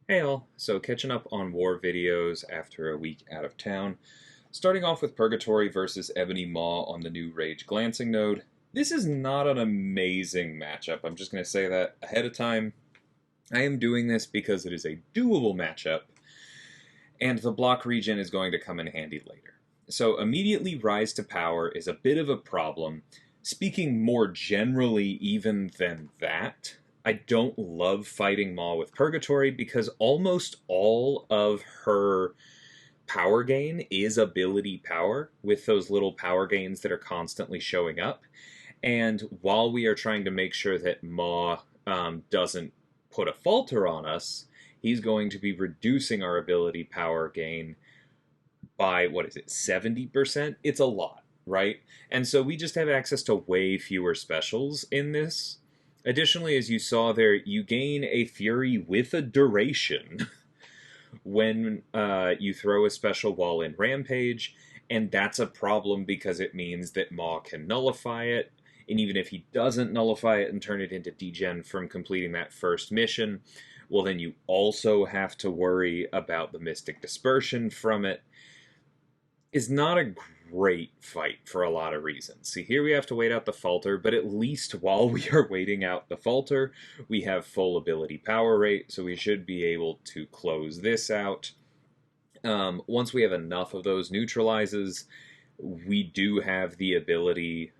Hey all, so catching up on war videos after a week out of town. Starting off with Purgatory versus Ebony Maw on the new Rage Glancing node. This is not an amazing matchup, I'm just going to say that ahead of time. I am doing this because it is a doable matchup, and the block regen is going to come in handy later. So immediately Rise to Power is a bit of a problem. Speaking more generally even than that, I don't love fighting Maw with Purgatory because almost all of her power gain is ability power with those little power gains that are constantly showing up. And while we are trying to make sure that Maw doesn't put a falter on us, he's going to be reducing our ability power gain by, what is it, 70%? It's a lot, right? And so we just have access to way fewer specials in this. Additionally, as you saw there, you gain a Fury with a duration when you throw a special while in Rampage, and that's a problem because it means that Maw can nullify it, and even if he doesn't nullify it and turn it into degen from completing that first mission, well then you also have to worry about the Mystic Dispersion from it. Is not a great fight for a lot of reasons. See, here we have to wait out the falter, but at least while we are waiting out the falter, we have full ability power rate, so we should be able to close this out. Once we have enough of those neutralizes, we do have the ability,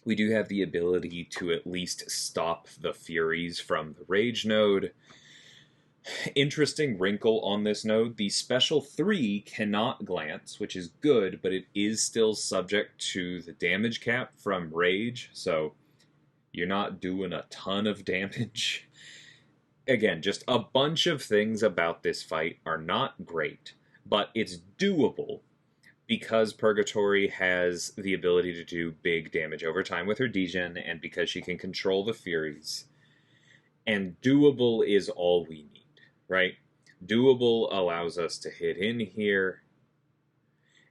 we do have the ability to at least stop the Furies from the Rage node. Interesting wrinkle on this node, the special 3 cannot glance, which is good, but it is still subject to the damage cap from Rage, so you're not doing a ton of damage. Again, just a bunch of things about this fight are not great, but it's doable because Purgatory has the ability to do big damage over time with her degen, and because she can control the Furies. And doable is all we need. Right? Doable allows us to hit in here,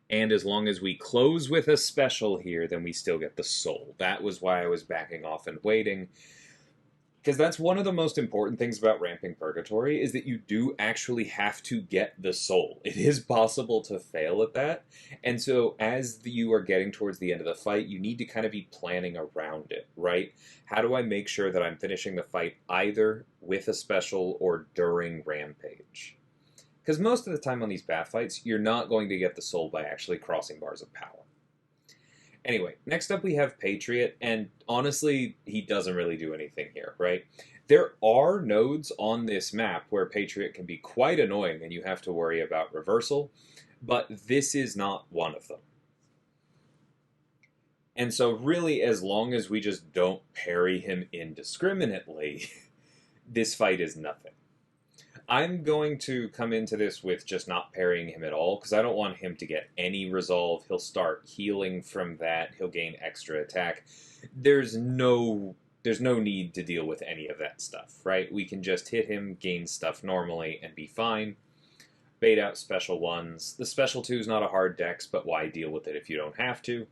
and as long as we close with a special here, then we still get the soul. That was why I was backing off and waiting, because that's one of the most important things about ramping Purgatory, is that you do actually have to get the soul. It is possible to fail at that, and so as you are getting towards the end of the fight, you need to kind of be planning around it, right? How do I make sure that I'm finishing the fight either with a special or during Rampage? Because most of the time on these bath fights, you're not going to get the soul by actually crossing bars of power. Anyway, next up we have Patriot, and honestly, he doesn't really do anything here, right? There are nodes on this map where Patriot can be quite annoying and you have to worry about reversal, but this is not one of them. And so really, as long as we just don't parry him indiscriminately, this fight is nothing. I'm going to come into this with just not parrying him at all, because I don't want him to get any resolve. He'll start healing from that. He'll gain extra attack. There's no need to deal with any of that stuff, right? We can just hit him, gain stuff normally, and be fine. Bait out special 1s. The special 2 is not a hard dex, but why deal with it if you don't have to?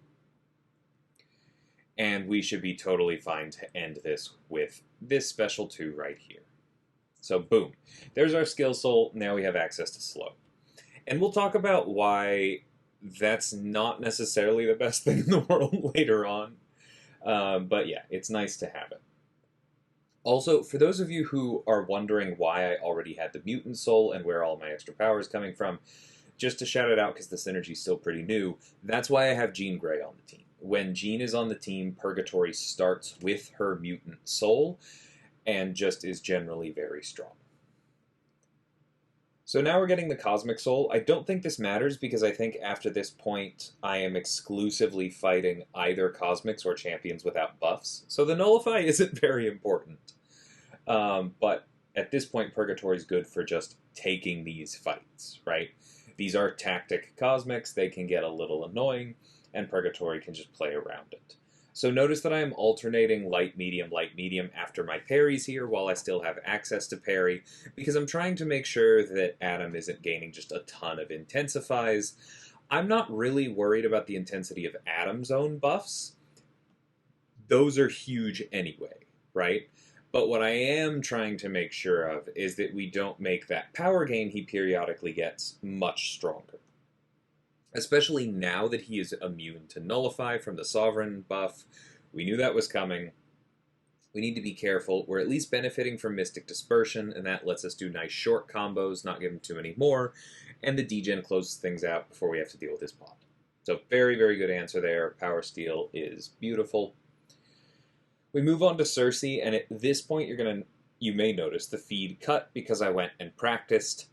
And we should be totally fine to end this with this special 2 right here. So boom, there's our skill soul, now we have access to slow. And we'll talk about why that's not necessarily the best thing in the world later on. But yeah, it's nice to have it. Also, for those of you who are wondering why I already had the mutant soul and where all my extra power is coming from, just to shout it out because the synergy is still pretty new, that's why I have Jean Grey on the team. When Jean is on the team, Purgatory starts with her mutant soul, and just is generally very strong. So now we're getting the Cosmic Soul. I don't think this matters because I think after this point I am exclusively fighting either Cosmics or champions without buffs. So the Nullify isn't very important. But at this point Purgatory is good for just taking these fights, right? These are tactic Cosmics, they can get a little annoying, and Purgatory can just play around it. So notice that I am alternating light, medium after my parries here while I still have access to parry, because I'm trying to make sure that Adam isn't gaining just a ton of intensifies. I'm not really worried about the intensity of Adam's own buffs. Those are huge anyway, right? But what I am trying to make sure of is that we don't make that power gain he periodically gets much stronger. Especially now that he is immune to Nullify from the Sovereign buff. We knew that was coming. We need to be careful. We're at least benefiting from Mystic Dispersion, and that lets us do nice short combos, not give him too many more, and the degen closes things out before we have to deal with his pod. So very, very good answer there. Power Steal is beautiful. We move on to Sersi, and at this point you may notice the feed cut because I went and practiced.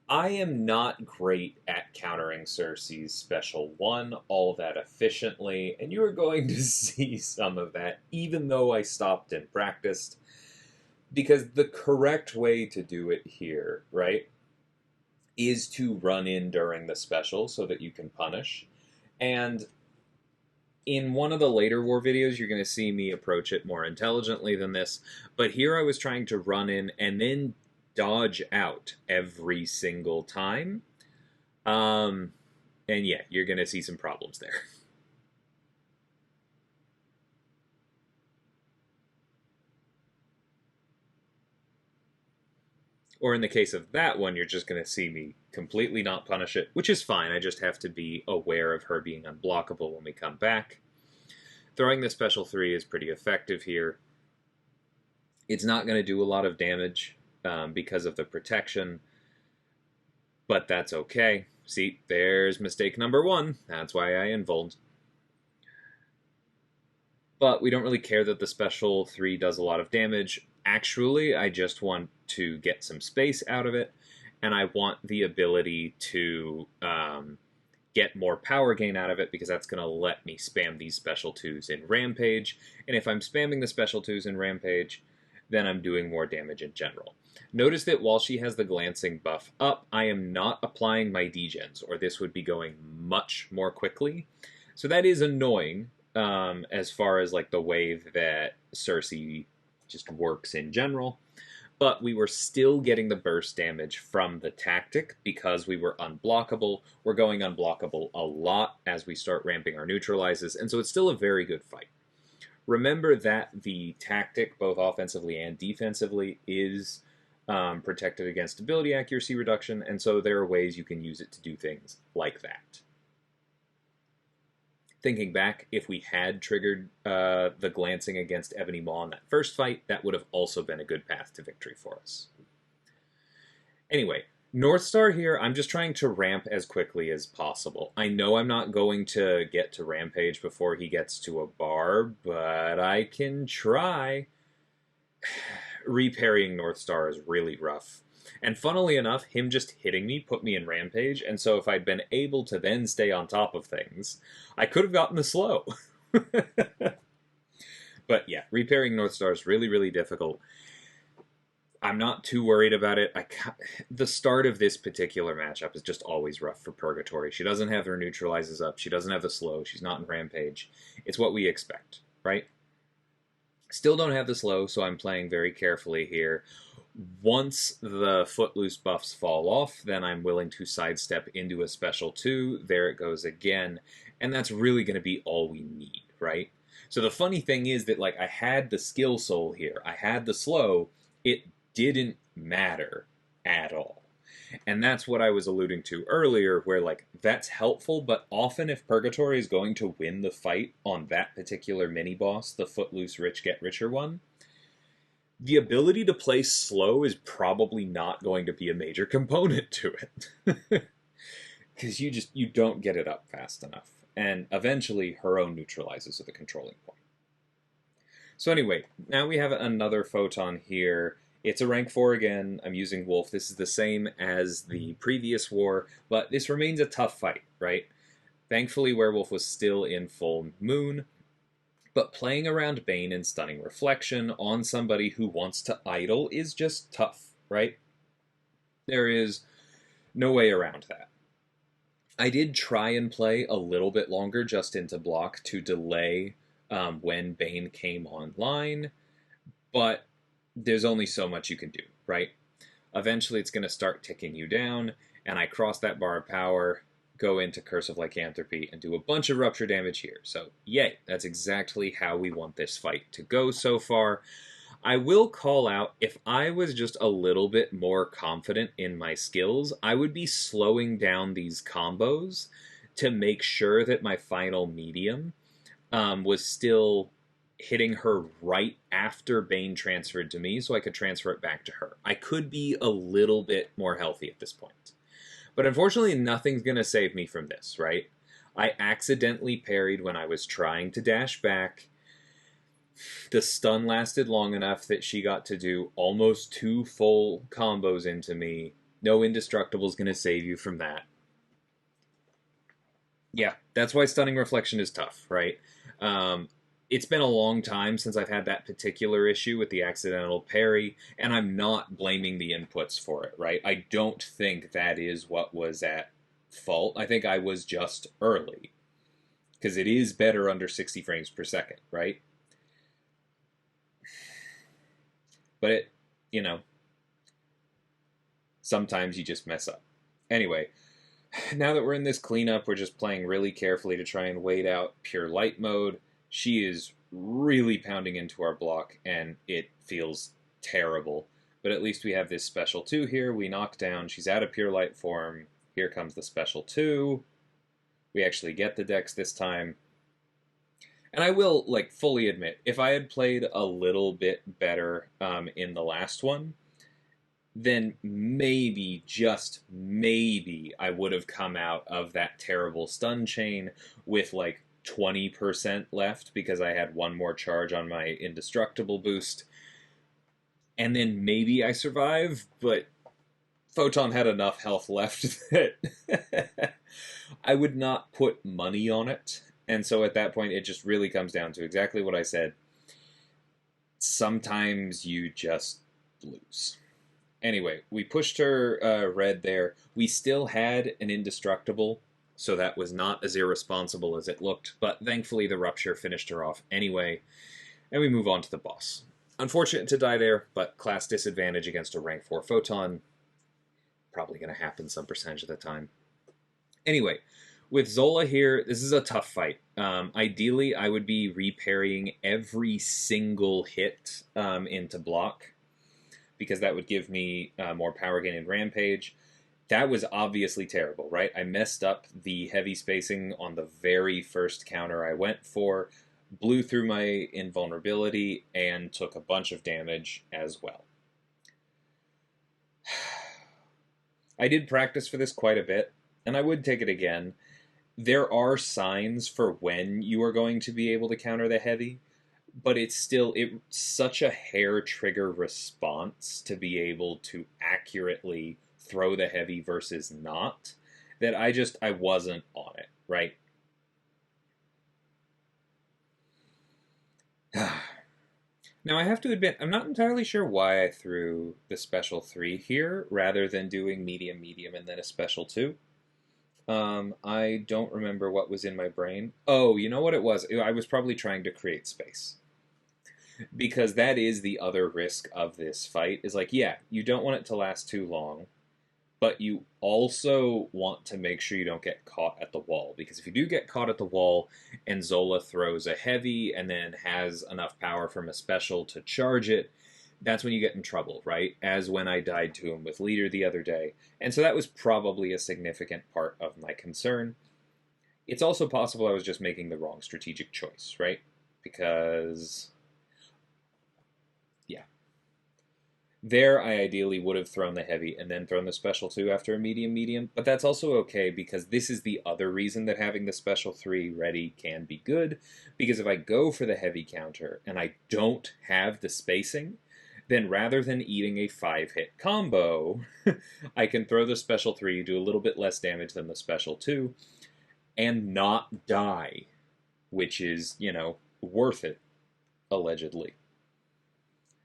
I am not great at countering Sersi's special 1 all that efficiently, and you are going to see some of that, even though I stopped and practiced. Because the correct way to do it here, right, is to run in during the special so that you can punish. And in one of the later war videos, you're going to see me approach it more intelligently than this, but here I was trying to run in and then dodge out every single time. And yeah, you're going to see some problems there. Or in the case of that one, you're just going to see me completely not punish it, which is fine. I just have to be aware of her being unblockable when we come back. Throwing the special 3 is pretty effective here. It's not going to do a lot of damage because of the protection, but that's okay. See, there's mistake number 1. That's why I invulned. But we don't really care that the special 3 does a lot of damage. Actually, I just want to get some space out of it, and I want the ability to get more power gain out of it, because that's going to let me spam these special 2s in Rampage, and if I'm spamming the special 2s in Rampage, then I'm doing more damage in general. Notice that while she has the glancing buff up, I am not applying my degens, or this would be going much more quickly. So that is annoying, as far as like the way that Sersi just works in general. But we were still getting the burst damage from the tactic because we were unblockable. We're going unblockable a lot as we start ramping our neutralizes, and so it's still a very good fight. Remember that the tactic, both offensively and defensively, is protected against ability accuracy reduction, and so there are ways you can use it to do things like that. Thinking back, if we had triggered the glancing against Ebony Maw in that first fight, that would have also been a good path to victory for us. Anyway, Northstar here, I'm just trying to ramp as quickly as possible. I know I'm not going to get to Rampage before he gets to a bar, but I can try. Reparrying Northstar is really rough. And funnily enough, him just hitting me put me in Rampage, and so if I'd been able to then stay on top of things, I could have gotten the slow. But yeah, reparrying Northstar is really, really difficult. I'm not too worried about it. The start of this particular matchup is just always rough for Purgatory. She doesn't have her neutralizes up. She doesn't have the slow. She's not in Rampage. It's what we expect, right? Still don't have the slow, so I'm playing very carefully here. Once the Footloose buffs fall off, then I'm willing to sidestep into a special 2. There it goes again. And that's really going to be all we need, right? So the funny thing is that, like, I had the skill soul here. I had the slow. It didn't matter at all. And that's what I was alluding to earlier, where, like, that's helpful, but often if Purgatory is going to win the fight on that particular mini-boss, the Footloose Rich Get Richer one, the ability to play slow is probably not going to be a major component to it. Because you don't get it up fast enough. And eventually, her own neutralizes are the controlling point. So anyway, now we have another Photon here. It's a rank 4 again. I'm using Wolf. This is the same as the previous war, but this remains a tough fight, right? Thankfully, Werewolf was still in full moon, but playing around Bane and Stunning Reflection on somebody who wants to idle is just tough, right? There is no way around that. I did try and play a little bit longer just into block to delay when Bane came online, but there's only so much you can do, right? Eventually it's going to start ticking you down, and I cross that bar of power, go into Curse of Lycanthropy, and do a bunch of rupture damage here. So, yay, that's exactly how we want this fight to go so far. I will call out, if I was just a little bit more confident in my skills, I would be slowing down these combos to make sure that my final medium was still hitting her right after Bane transferred to me, so I could transfer it back to her. I could be a little bit more healthy at this point. But unfortunately, nothing's going to save me from this, right? I accidentally parried when I was trying to dash back. The stun lasted long enough that she got to do almost 2 full combos into me. No indestructible's going to save you from that. Yeah, that's why Stunning Reflection is tough, right? It's been a long time since I've had that particular issue with the accidental parry, and I'm not blaming the inputs for it, right? I don't think that is what was at fault. I think I was just early, because it is better under 60 frames per second, right? But sometimes you just mess up. Anyway, now that we're in this cleanup, we're just playing really carefully to try and wait out pure light mode. She is really pounding into our block, and it feels terrible. But at least we have this special 2 here. We knock down. She's out of pure light form. Here comes the special 2. We actually get the dex this time. And I will, fully admit, if I had played a little bit better in the last one, then maybe, just maybe, I would have come out of that terrible stun chain with, 20% left because I had one more charge on my indestructible boost. And then maybe I survive, but Photon had enough health left that I would not put money on it. And so at that point, it just really comes down to exactly what I said. Sometimes you just lose. Anyway, we pushed her red there. We still had an indestructible, so that was not as irresponsible as it looked, but thankfully the rupture finished her off anyway, and we move on to the boss. Unfortunate to die there, but class disadvantage against a rank 4 Photon. Probably going to happen some percentage of the time. Anyway, with Zola here, this is a tough fight. Ideally, I would be reparrying every single hit into block, because that would give me more power gain in Rampage. That was obviously terrible, right? I messed up the heavy spacing on the very first counter I went for, blew through my invulnerability, and took a bunch of damage as well. I did practice for this quite a bit, and I would take it again. There are signs for when you are going to be able to counter the heavy, but it's such a hair trigger response to be able to accurately throw the heavy versus not, that I wasn't on it, right? Now, I have to admit, I'm not entirely sure why I threw the special 3 here, rather than doing medium, and then a special 2. I don't remember what was in my brain. Oh, you know what it was? I was probably trying to create space. Because that is the other risk of this fight, is yeah, you don't want it to last too long, but you also want to make sure you don't get caught at the wall. Because if you do get caught at the wall, and Zola throws a heavy, and then has enough power from a special to charge it, that's when you get in trouble, right? As when I died to him with Leader the other day. And so that was probably a significant part of my concern. It's also possible I was just making the wrong strategic choice, right? Because there, I ideally would have thrown the heavy and then thrown the special 2 after a medium, but that's also okay, because this is the other reason that having the special 3 ready can be good, because if I go for the heavy counter and I don't have the spacing, then rather than eating a 5-hit combo, I can throw the special 3, do a little bit less damage than the special 2, and not die, which is, worth it, allegedly.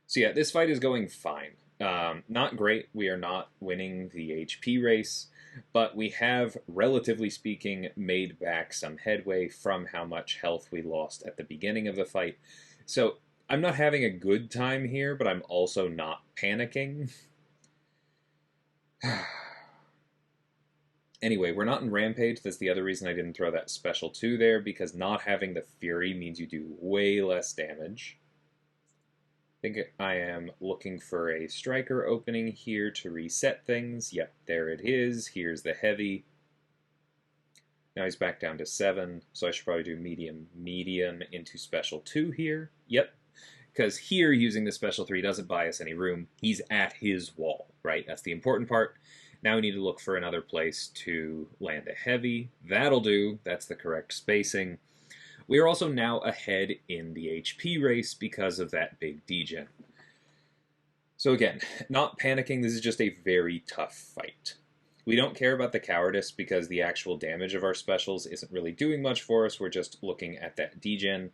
So yeah, this fight is going fine. Not great. We are not winning the HP race, but we have, relatively speaking, made back some headway from how much health we lost at the beginning of the fight. So I'm not having a good time here, but I'm also not panicking. Anyway, we're not in Rampage. That's the other reason I didn't throw that special 2 there, because not having the Fury means you do way less damage. think I am looking for a striker opening here to reset things. Yep, there it is. Here's the heavy. Now he's back down to 7, so I should probably do medium into special 2 here. Yep, because here using the special 3 doesn't buy us any room. He's at his wall, right? That's the important part. Now we need to look for another place to land a heavy. That'll do. That's the correct spacing. We are also now ahead in the HP race because of that big degen. So again, not panicking. This is just a very tough fight. We don't care about the cowardice because the actual damage of our specials isn't really doing much for us. We're just looking at that degen,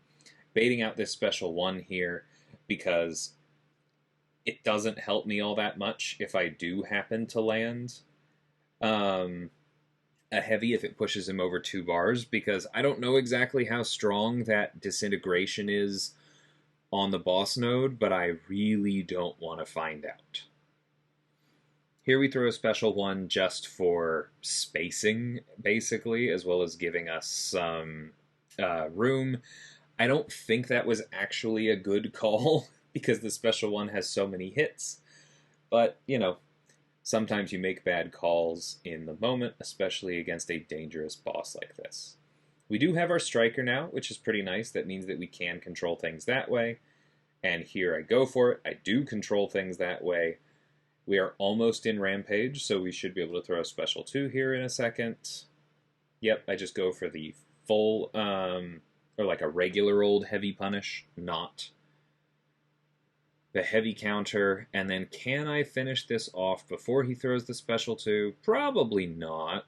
baiting out this special 1 here because it doesn't help me all that much if I do happen to land a heavy if it pushes him over 2 bars, because I don't know exactly how strong that disintegration is on the boss node, but I really don't want to find out. Here we throw a special 1 just for spacing, basically, as well as giving us some room. I don't think that was actually a good call, because the special 1 has so many hits, but, you know, sometimes you make bad calls in the moment, especially against a dangerous boss like this. We do have our striker now, which is pretty nice. That means that we can control things that way. And here I go for it. I do control things that way. We are almost in Rampage, so we should be able to throw a special 2 here in a second. Yep, I just go for the full, or like a regular old heavy punish, not the heavy counter, and then can I finish this off before he throws the special 2? Probably not.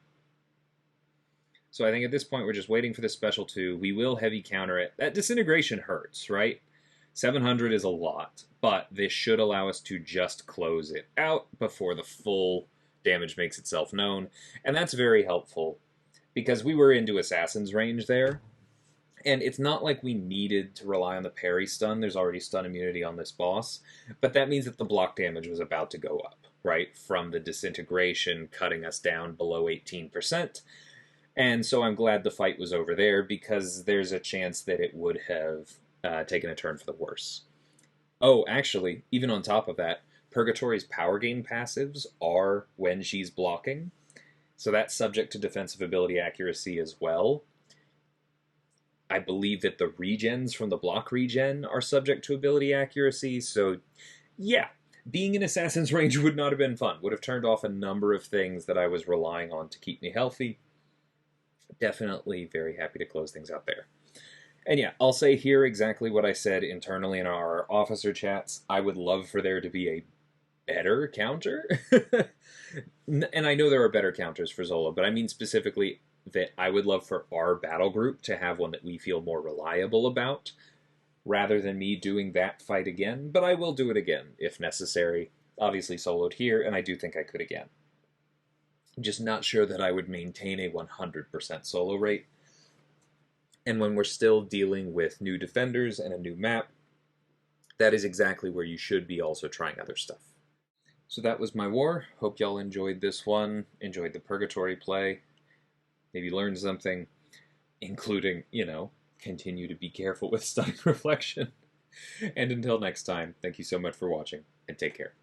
So I think at this point we're just waiting for the special 2. We will heavy counter it. That disintegration hurts, right? 700 is a lot, but this should allow us to just close it out before the full damage makes itself known, and that's very helpful because we were into Assassin's range there. And it's not like we needed to rely on the parry stun. There's already stun immunity on this boss. But that means that the block damage was about to go up, right? From the disintegration cutting us down below 18%. And so I'm glad the fight was over there because there's a chance that it would have taken a turn for the worse. Oh, actually, even on top of that, Purgatory's power gain passives are when she's blocking. So that's subject to defensive ability accuracy as well. I believe that the regens from the block regen are subject to ability accuracy, so yeah, being in Assassin's range would not have been fun. Would have turned off a number of things that I was relying on to keep me healthy. Definitely very happy to close things out there. And yeah, I'll say here exactly what I said internally in our officer chats. I would love for there to be a better counter. And I know there are better counters for Zola, but I mean specifically that I would love for our battle group to have one that we feel more reliable about, rather than me doing that fight again, but I will do it again if necessary. Obviously soloed here, and I do think I could again. I'm just not sure that I would maintain a 100% solo rate. And when we're still dealing with new defenders and a new map, that is exactly where you should be also trying other stuff. So that was my war. Hope y'all enjoyed this one, enjoyed the Purgatory play. Maybe learn something, including, you know, continue to be careful with stunning reflection. And until next time, thank you so much for watching, and take care.